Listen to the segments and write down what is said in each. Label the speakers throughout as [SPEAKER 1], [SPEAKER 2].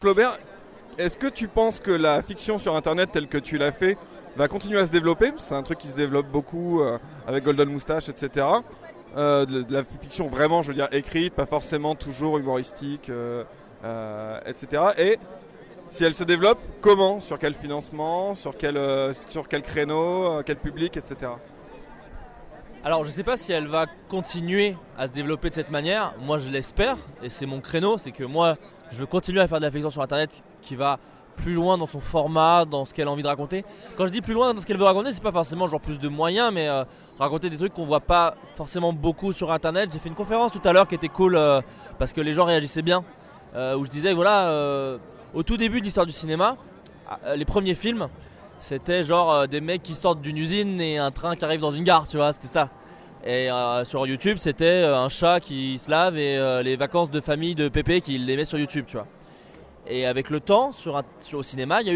[SPEAKER 1] Flaubert, est-ce que tu penses que la fiction sur Internet telle que tu l'as fait va continuer à se développer? C'est un truc qui se développe beaucoup avec Golden Moustache, etc. De la fiction vraiment, je veux dire, écrite, pas forcément toujours humoristique, etc. Et si elle se développe, comment? Sur quel financement? Sur quel créneau? Quel public, etc.
[SPEAKER 2] Alors je sais pas si elle va continuer à se développer de cette manière, moi je l'espère, et c'est mon créneau, c'est que moi je veux continuer à faire de la fiction sur internet qui va plus loin dans son format, dans ce qu'elle a envie de raconter. Quand je dis plus loin dans ce qu'elle veut raconter, c'est pas forcément genre plus de moyens, mais raconter des trucs qu'on voit pas forcément beaucoup sur internet. J'ai fait une conférence tout à l'heure qui était cool parce que les gens réagissaient bien, où je disais voilà, au tout début de l'histoire du cinéma, les premiers films, c'était genre des mecs qui sortent d'une usine et un train qui arrive dans une gare, tu vois, c'était ça. Et sur YouTube, c'était un chat qui se lave et les vacances de famille de Pépé qui les met sur YouTube, tu vois. Et avec le temps, au cinéma, il y a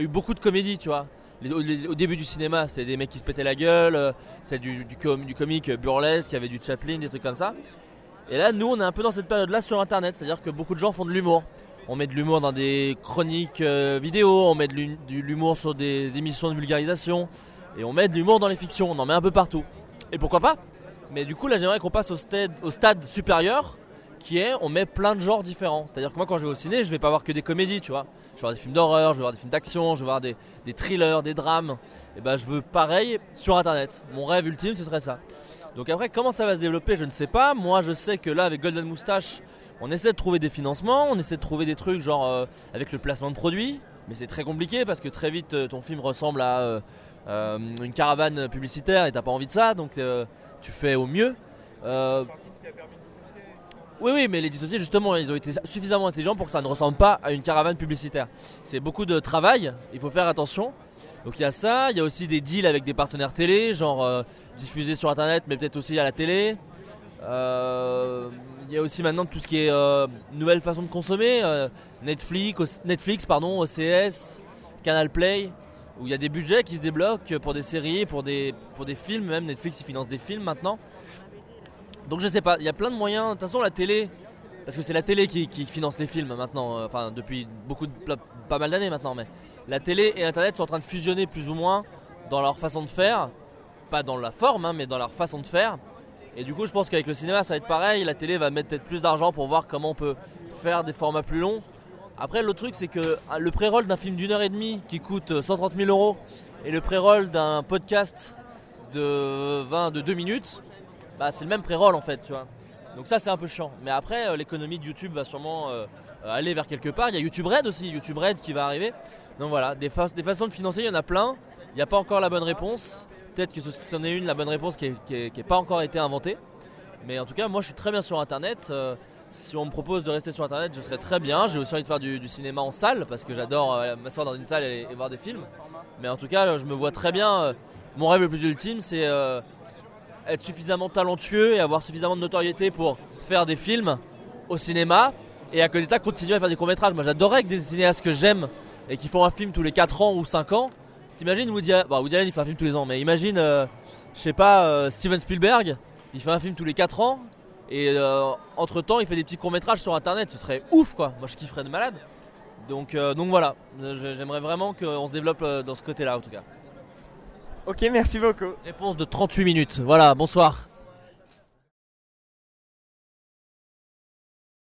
[SPEAKER 2] eu beaucoup de comédies, tu vois. Au début du cinéma, c'était des mecs qui se pétaient la gueule, c'est du comique burlesque, il y avait du Chaplin, des trucs comme ça. Et là, nous, on est un peu dans cette période-là sur Internet, c'est-à-dire que beaucoup de gens font de l'humour. On met de l'humour dans des chroniques vidéo, on met de l'humour sur des émissions de vulgarisation, et on met de l'humour dans les fictions, on en met un peu partout. Et pourquoi pas? Mais du coup, là, j'aimerais qu'on passe au stade supérieur, qui est, on met plein de genres différents. C'est-à-dire que moi, quand je vais au ciné, je vais pas voir que des comédies, tu vois. Je vais voir des films d'horreur, je vais voir des films d'action, je vais voir des thrillers, des drames. Et ben, je veux pareil sur Internet. Mon rêve ultime, ce serait ça. Donc après, comment ça va se développer, je ne sais pas. Moi, je sais que là, avec Golden Moustache, on essaie de trouver des financements, on essaie de trouver des trucs genre avec le placement de produits. Mais c'est très compliqué parce que très vite, ton film ressemble à une caravane publicitaire et t'as pas envie de ça. Donc tu fais au mieux. Oui, mais les dissociés, justement, ils ont été suffisamment intelligents pour que ça ne ressemble pas à une caravane publicitaire. C'est beaucoup de travail, il faut faire attention. Donc il y a ça, il y a aussi des deals avec des partenaires télé, genre diffusés sur internet, mais peut-être aussi à la télé. Il y a aussi maintenant tout ce qui est nouvelle façon de consommer, Netflix, OCS, Canal Play, où il y a des budgets qui se débloquent pour des séries, pour des films, même Netflix il finance des films maintenant. Donc je sais pas, il y a plein de moyens. De toute façon, la télé, parce que c'est la télé qui finance les films maintenant, enfin depuis pas mal d'années maintenant, mais la télé et internet sont en train de fusionner plus ou moins dans leur façon de faire, pas dans la forme, hein, mais dans leur façon de faire. Et du coup, je pense qu'avec le cinéma, ça va être pareil. La télé va mettre peut-être plus d'argent pour voir comment on peut faire des formats plus longs. Après, l'autre truc, c'est que le pré-roll d'un film d'1h30 qui coûte 130 000 € et le pré-roll d'un podcast de 2 minutes, bah, c'est le même pré-roll en fait, tu vois. Donc ça, c'est un peu chiant. Mais après, l'économie de YouTube va sûrement aller vers quelque part. Il y a YouTube Red aussi, YouTube Red qui va arriver. Donc voilà, des façons de financer, il y en a plein. Il n'y a pas encore la bonne réponse. Peut-être que c'en est une, la bonne réponse qui n'est pas encore été inventée. Mais en tout cas, moi, je suis très bien sur Internet. Si on me propose de rester sur Internet, je serais très bien. J'ai aussi envie de faire du cinéma en salle parce que j'adore m'asseoir dans une salle et voir des films. Mais en tout cas, je me vois très bien. Mon rêve le plus ultime, c'est être suffisamment talentueux et avoir suffisamment de notoriété pour faire des films au cinéma et à côté de ça continuer à faire des courts-métrages. Moi j'adorerais que des cinéastes que j'aime et qui font un film tous les 4 ans ou 5 ans. T'imagines Woody Allen il fait un film tous les ans, mais imagine je sais pas, Steven Spielberg, il fait un film tous les 4 ans et entre temps il fait des petits courts-métrages sur internet, ce serait ouf quoi. Moi je kifferais de malade. Donc voilà, j'aimerais vraiment qu'on se développe dans ce côté là en tout cas.
[SPEAKER 3] Ok, merci beaucoup.
[SPEAKER 2] Réponse de 38 minutes, voilà, bonsoir.